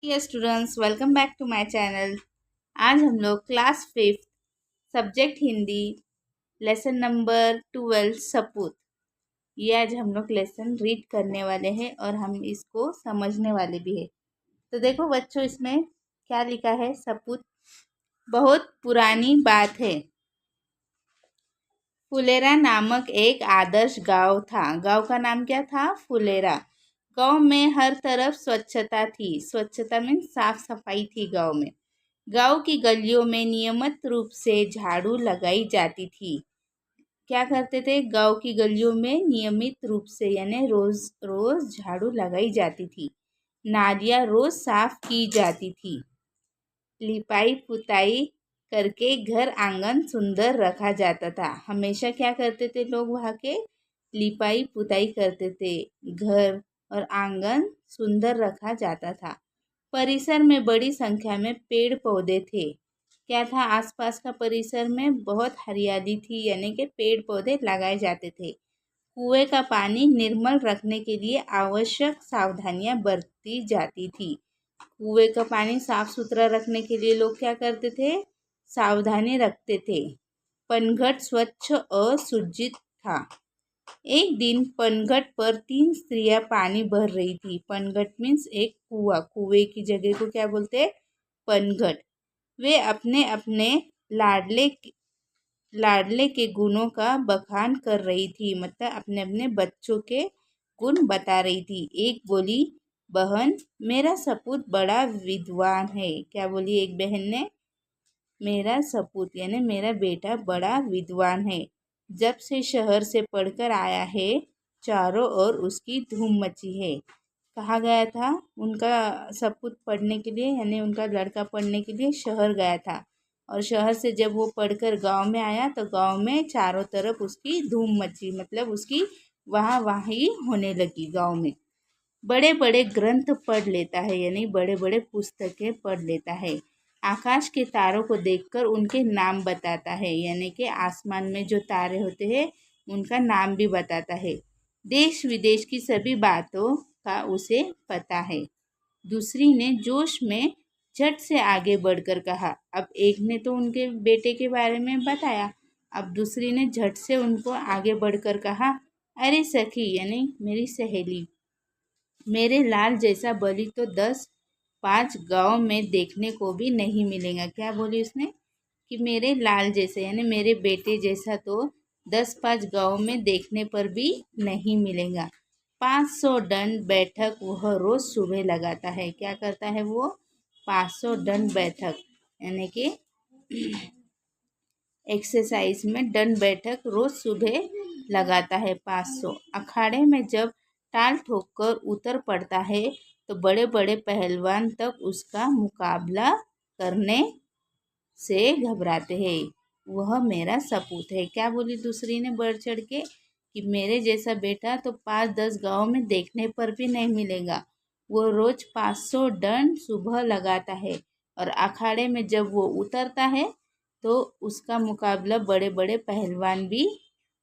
Dear students, welcome back to my channel. आज हम लोग class 5 subject Hindi lesson number 12 सपूत, ये आज हम लोग लेसन रीड करने वाले हैं और हम इसको समझने वाले भी हैं। तो देखो बच्चों, इसमें क्या लिखा है। सपूत बहुत पुरानी बात है। फुलेरा नामक एक आदर्श गांव था। गांव का नाम क्या था? फुलेरा। गांव में हर तरफ स्वच्छता थी। स्वच्छता मीन्स साफ सफाई थी गांव में। गांव की गलियों में नियमित रूप से झाड़ू लगाई जाती थी। क्या करते थे? गांव की गलियों में नियमित रूप से यानी रोज रोज झाड़ू लगाई जाती थी। नालियाँ रोज साफ की जाती थी। लिपाई पुताई करके घर आंगन सुंदर रखा जाता था। हमेशा क्या करते थे लोग वहाँ के? लिपाई पुताई करते थे। घर और आंगन सुंदर रखा जाता था। परिसर में बड़ी संख्या में पेड़ पौधे थे। क्या था? आसपास का परिसर में बहुत हरियाली थी, यानी कि पेड़ पौधे लगाए जाते थे। कुएं का पानी निर्मल रखने के लिए आवश्यक सावधानियां बरती जाती थी। कुएं का पानी साफ सुथरा रखने के लिए लोग क्या करते थे? सावधानी रखते थे। पनघट स्वच्छ और सुसज्जित था। एक दिन पनघट पर 3 स्त्रियां पानी भर रही थी। पनघट मीन्स एक कुआं। कुएं की जगह को क्या बोलते हैं? पनघट। वे अपने अपने लाडले लाडले के गुणों का बखान कर रही थी, मतलब अपने अपने बच्चों के गुण बता रही थी। एक बोली, बहन मेरा सपूत बड़ा विद्वान है। क्या बोली एक बहन ने? मेरा सपूत यानी मेरा बेटा बड़ा विद्वान है। जब से शहर से पढ़कर आया है, चारों ओर उसकी धूम मची है। कहाँ गया था? उनका सपूत पढ़ने के लिए, यानी उनका लड़का पढ़ने के लिए शहर गया था। और शहर से जब वो पढ़कर गांव में आया तो गांव में चारों तरफ उसकी धूम मची, मतलब उसकी वाही होने लगी गांव में। बड़े बड़े ग्रंथ पढ़ लेता है, यानी बड़े बड़े पुस्तकें पढ़ लेता है। आकाश के तारों को देखकर उनके नाम बताता है, यानी कि आसमान में जो तारे होते हैं उनका नाम भी बताता है। देश विदेश की सभी बातों का उसे पता है। दूसरी ने जोश में झट से आगे बढ़कर कहा। अब एक ने तो उनके बेटे के बारे में बताया, अब दूसरी ने झट से उनको आगे बढ़कर कहा, अरे सखी यानी मेरी सहेली, मेरे लाल जैसा बलि तो 10-5 गांव में देखने को भी नहीं मिलेगा। क्या बोली उसने? कि मेरे लाल जैसे यानी मेरे बेटे जैसा तो 10-5 गांव में देखने पर भी नहीं मिलेगा। 500 दंड बैठक वह रोज सुबह लगाता है। क्या करता है वो? 500 दंड बैठक यानी कि एक्सरसाइज में दंड बैठक रोज सुबह लगाता है। 500। अखाड़े में जब टाल ठोककर उतर पड़ता है तो बड़े बड़े पहलवान तक उसका मुकाबला करने से घबराते हैं। वह मेरा सपूत है। क्या बोली दूसरी ने बढ़ चढ़ के? कि मेरे जैसा बेटा तो 5-10 गांव में देखने पर भी नहीं मिलेगा। वो रोज 500 दंड सुबह लगाता है और अखाड़े में जब वो उतरता है तो उसका मुकाबला बड़े बड़े पहलवान भी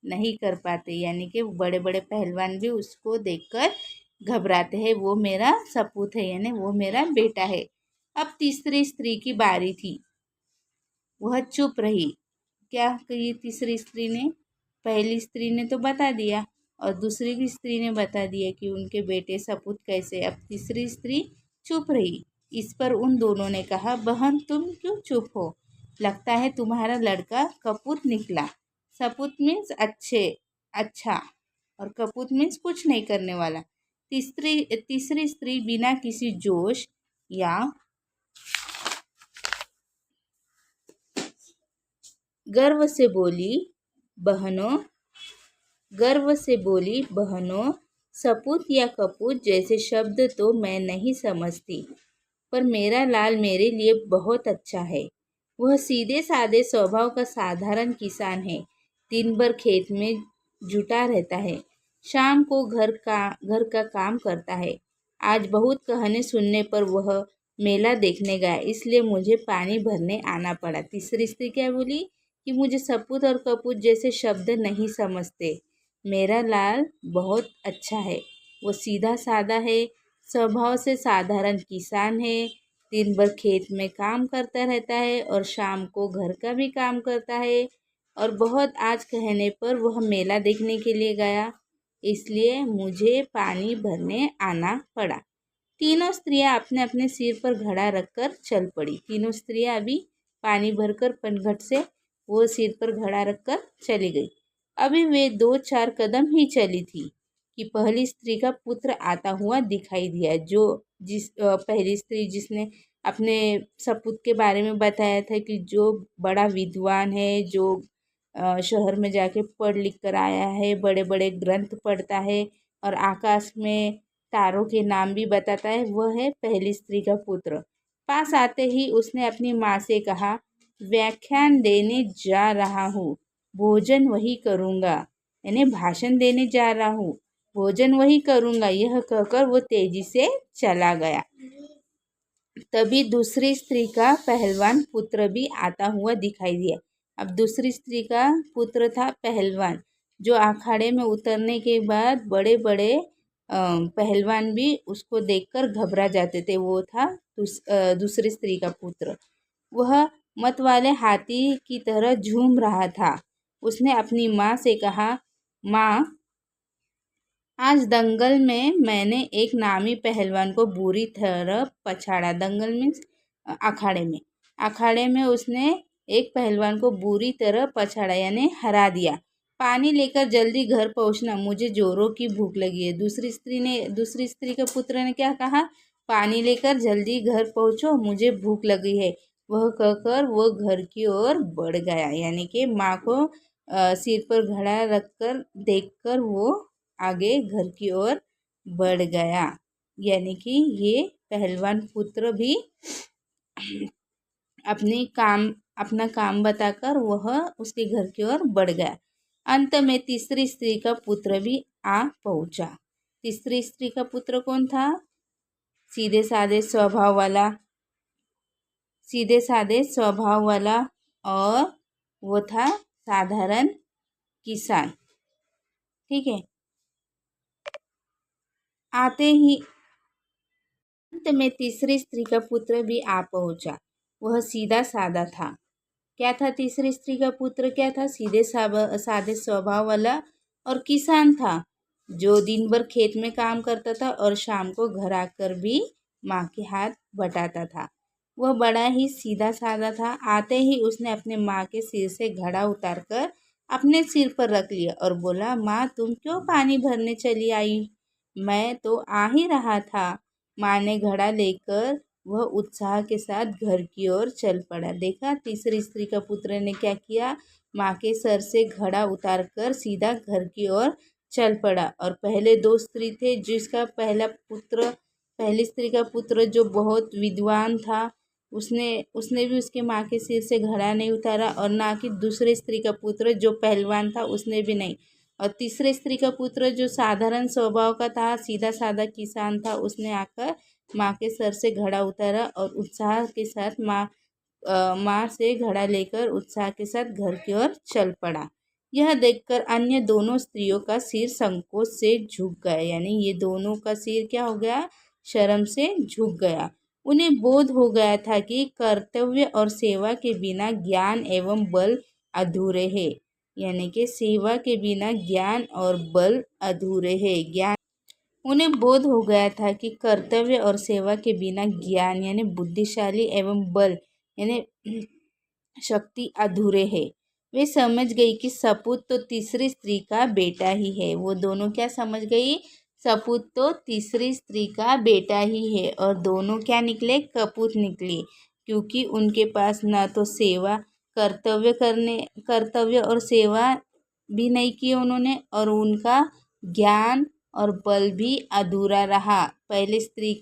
नहीं कर पाते, यानी कि बड़े बड़े पहलवान भी उसको देखकर घबराते हैं। वो मेरा सपूत है, यानी वो मेरा बेटा है। अब तीसरी स्त्री की बारी थी। वह चुप रही। क्या कही तीसरी स्त्री ने? पहली स्त्री ने तो बता दिया और दूसरी भी स्त्री ने बता दिया कि उनके बेटे सपूत कैसे। अब तीसरी स्त्री चुप रही। इस पर उन दोनों ने कहा, बहन तुम क्यों चुप हो? लगता है तुम्हारा लड़का कपूत निकला। सपूत मीन्स अच्छा और कपूत मीन्स कुछ नहीं करने वाला। तीसरी स्त्री बिना किसी जोश या गर्व से बोली, बहनों सपूत या कपूत जैसे शब्द तो मैं नहीं समझती, पर मेरा लाल मेरे लिए बहुत अच्छा है। वह सीधे साधे स्वभाव का साधारण किसान है। दिन भर खेत में जुटा रहता है, शाम को घर का काम करता है। आज बहुत कहने सुनने पर वह मेला देखने गया, इसलिए मुझे पानी भरने आना पड़ा। तीसरी स्त्री क्या बोली? कि मुझे सपूत और कपूत जैसे शब्द नहीं समझते। मेरा लाल बहुत अच्छा है। वो सीधा साधा है, स्वभाव से साधारण किसान है, दिन भर खेत में काम करता रहता है और शाम को घर का भी काम करता है। और बहुत आज कहने पर वह मेला देखने के लिए गया, इसलिए मुझे पानी भरने आना पड़ा। तीनों स्त्रियां अपने अपने सिर पर घड़ा रखकर चल पड़ी। तीनों स्त्रियां अभी पानी भरकर पनघट से वो सिर पर घड़ा रखकर चली गई। अभी वे 2-4 कदम ही चली थी कि पहली स्त्री का पुत्र आता हुआ दिखाई दिया, जो पहली स्त्री जिसने अपने सपूत के बारे में बताया था कि जो बड़ा विद्वान है, जो शहर में जाके पढ़ लिख कर आया है, बड़े बड़े ग्रंथ पढ़ता है और आकाश में तारों के नाम भी बताता है, वह है पहली स्त्री का पुत्र। पास आते ही उसने अपनी माँ से कहा, व्याख्यान देने जा रहा हूँ, भोजन वही करूँगा। यानी भाषण देने जा रहा हूँ, भोजन वही करूँगा, यह कहकर वो तेजी से चला गया। तभी दूसरी स्त्री का पहलवान पुत्र भी आता हुआ दिखाई दिया। अब दूसरी स्त्री का पुत्र था पहलवान, जो अखाड़े में उतरने के बाद बड़े बड़े पहलवान भी उसको देखकर घबरा जाते थे। वो था दूसरी स्त्री का पुत्र। वह मत वाले हाथी की तरह झूम रहा था। उसने अपनी माँ से कहा, माँ, आज दंगल में मैंने एक नामी पहलवान को बुरी तरह पछाड़ा। दंगल मीन्स अखाड़े में उसने एक पहलवान को बुरी तरह पछाड़ा, यानी हरा दिया। पानी लेकर जल्दी घर पहुंचना, मुझे जोरों की भूख लगी है। दूसरी स्त्री के पुत्र ने क्या कहा, पानी लेकर जल्दी घर पहुंचो, मुझे भूख लगी है। वह कहकर वो घर की ओर बढ़ गया। यानी कि माँ को सिर पर घड़ा रखकर देखकर वो आगे घर की ओर बढ़ गया। यानी कि ये पहलवान पुत्र भी अपना काम बताकर वह उसके घर की ओर बढ़ गया। अंत में तीसरी स्त्री का पुत्र भी आ पहुंचा। तीसरी स्त्री का पुत्र कौन था? सीधे साधे स्वभाव वाला और वो था साधारण किसान। ठीक है। आते ही अंत में तीसरी स्त्री का पुत्र भी आ पहुंचा। वह सीधा साधा था। क्या था तीसरी स्त्री का पुत्र? क्या था? सादे स्वभाव वाला और किसान था, जो दिन भर खेत में काम करता था और शाम को घर आकर भी माँ के हाथ बटाता था। वह बड़ा ही सीधा साधा था। आते ही उसने अपने माँ के सिर से घड़ा उतारकर अपने सिर पर रख लिया और बोला, माँ, तुम क्यों पानी भरने चली आई? मैं तो आ ही रहा था। माँ ने घड़ा लेकर वह उत्साह के साथ घर की ओर चल पड़ा। देखा तीसरी स्त्री का पुत्र ने क्या किया? माँ के सर से घड़ा उतारकर सीधा घर की ओर चल पड़ा। और पहले 2 स्त्री थे, जिसका पहली स्त्री का पुत्र जो बहुत विद्वान था, उसने भी उसके माँ के सिर से घड़ा नहीं उतारा, और ना कि दूसरी स्त्री का पुत्र जो पहलवान था उसने भी नहीं। और तीसरे स्त्री का पुत्र जो साधारण स्वभाव का था, सीधा साधा किसान था, उसने आकर माँ के सर से घड़ा उतारा और उत्साह के साथ माँ से घड़ा लेकर उत्साह के साथ घर की ओर चल पड़ा। यह देखकर अन्य दोनों स्त्रियों का सिर संकोच से झुक गया। यानी ये दोनों का सिर क्या हो गया? शर्म से झुक गया। उन्हें बोध हो गया था कि कर्तव्य और सेवा के बिना ज्ञान एवं बल अधूरे हैं। यानी कि सेवा के बिना ज्ञान और बल अधूरे हैं। उन्हें बोध हो गया था कि कर्तव्य और सेवा के बिना ज्ञान यानी बुद्धिशाली एवं बल यानी शक्ति अधूरे है। वे समझ गई कि सपूत तो तीसरी स्त्री का बेटा ही है। वो दोनों क्या समझ गई? सपूत तो तीसरी स्त्री का बेटा ही है। और दोनों क्या निकले? कपूत निकले, क्योंकि उनके पास न तो कर्तव्य और सेवा भी नहीं की उन्होंने, और उनका ज्ञान और बल भी अधूरा रहा। पहली स्त्री